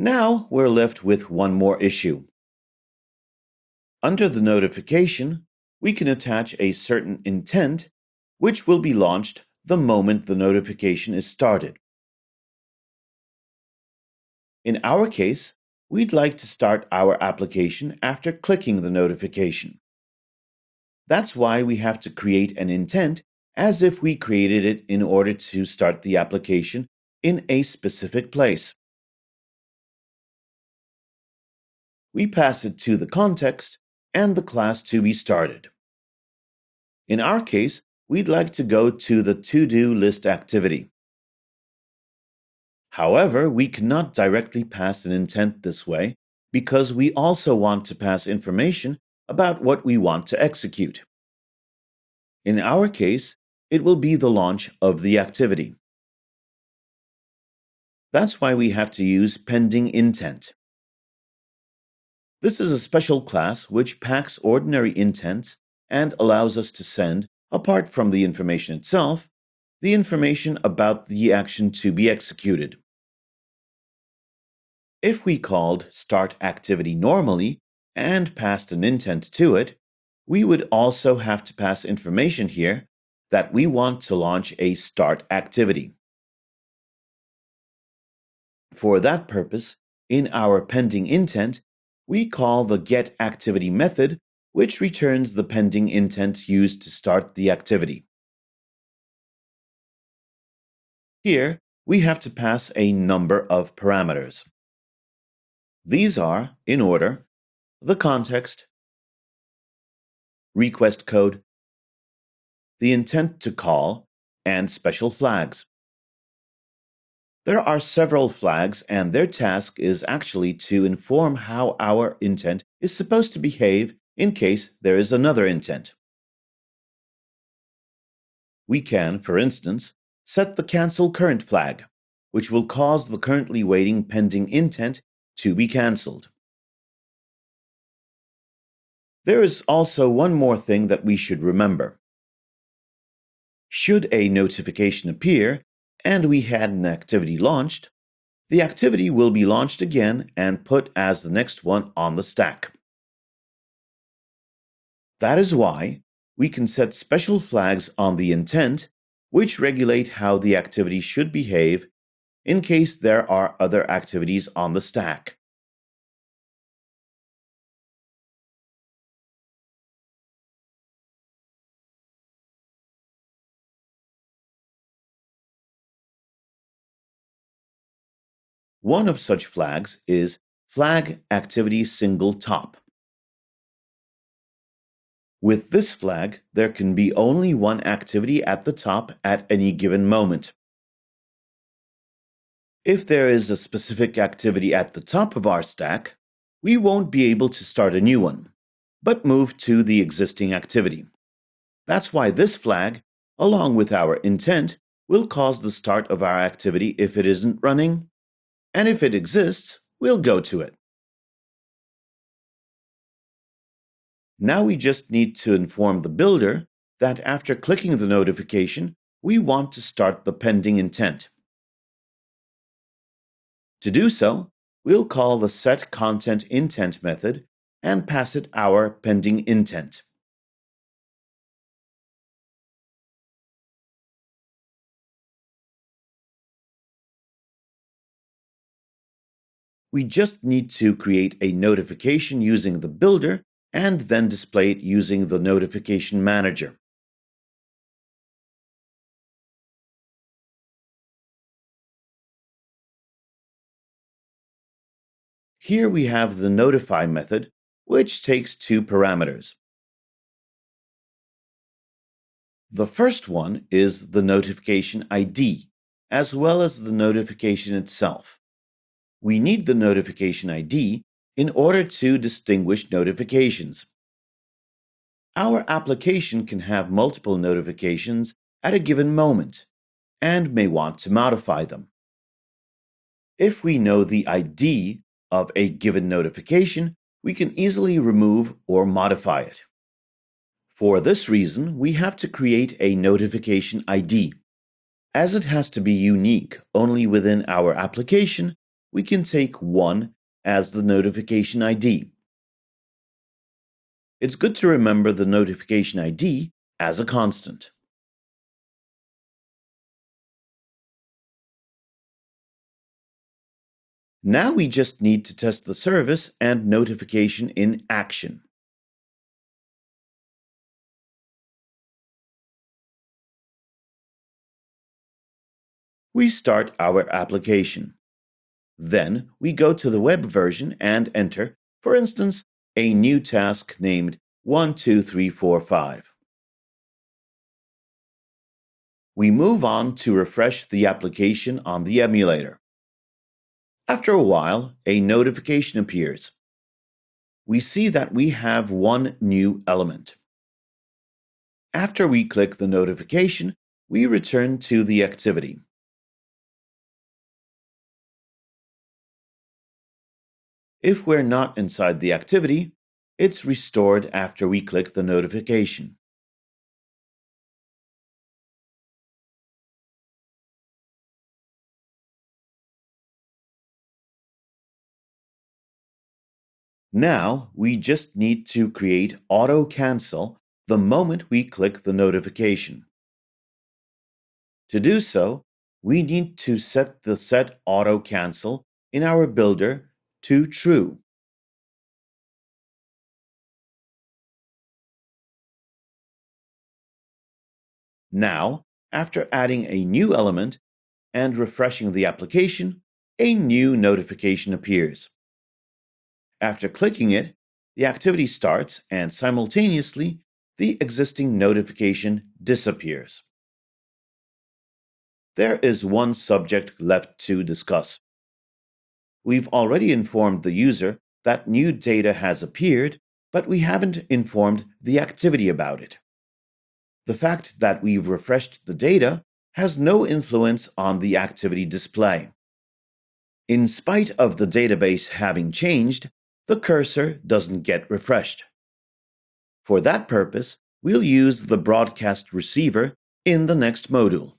Now we're left with one more issue. Under the notification, we can attach a certain intent, which will be launched the moment the notification is started. In our case, we'd like to start our application after clicking the notification. That's why we have to create an intent as if we created it in order to start the application in a specific place. We pass it to the context and the class to be started. In our case, we'd like to go to the to-do list activity. However, we cannot directly pass an intent this way because we also want to pass information about what we want to execute. In our case, it will be the launch of the activity. That's why we have to use pending intent. This is a special class which packs ordinary intents and allows us to send, apart from the information itself, the information about the action to be executed. If we called start activity normally and passed an intent to it, we would also have to pass information here that we want to launch a start activity. For that purpose, in our pending intent, we call the getActivity method, which returns the pending intent used to start the activity. Here, we have to pass a number of parameters. These are, in order, the context, request code, the intent to call, and special flags. There are several flags, and their task is actually to inform how our intent is supposed to behave in case there is another intent. We can, for instance, set the cancel current flag, which will cause the currently waiting pending intent to be cancelled. There is also one more thing that we should remember. Should a notification appear and we had an activity launched, the activity will be launched again and put as the next one on the stack. That is why we can set special flags on the intent, which regulate how the activity should behave in case there are other activities on the stack. One of such flags is flag activity single top. With this flag, there can be only one activity at the top at any given moment. If there is a specific activity at the top of our stack, we won't be able to start a new one, but move to the existing activity. That's why this flag, along with our intent, will cause the start of our activity if it isn't running, and if it exists, we'll go to it. Now we just need to inform the builder that after clicking the notification, we want to start the pending intent. To do so, we'll call the setContentIntent method and pass it our pending intent. We just need to create a notification using the builder and then display it using the notification manager. Here we have the notify method, which takes two parameters. The first one is the notification ID, as well as the notification itself. We need the notification ID in order to distinguish notifications. Our application can have multiple notifications at a given moment and may want to modify them. If we know the ID of a given notification, we can easily remove or modify it. For this reason, we have to create a notification ID. As it has to be unique only within our application, we can take 1 as the notification ID. It's good to remember the notification ID as a constant. Now we just need to test the service and notification in action. We start our application. Then we go to the web version and enter, for instance, a new task named 12345. We move on to refresh the application on the emulator. After a while, a notification appears. We see that we have one new element. After we click the notification, we return to the activity. If we're not inside the activity, it's restored after we click the notification. Now, we just need to create auto cancel the moment we click the notification. To do so, we need to set the set auto cancel in our builder to true. Now, after adding a new element and refreshing the application, a new notification appears. After clicking it, the activity starts and simultaneously the existing notification disappears. There is one subject left to discuss. We've already informed the user that new data has appeared, but we haven't informed the activity about it. The fact that we've refreshed the data has no influence on the activity display. In spite of the database having changed, the cursor doesn't get refreshed. For that purpose, we'll use the broadcast receiver in the next module.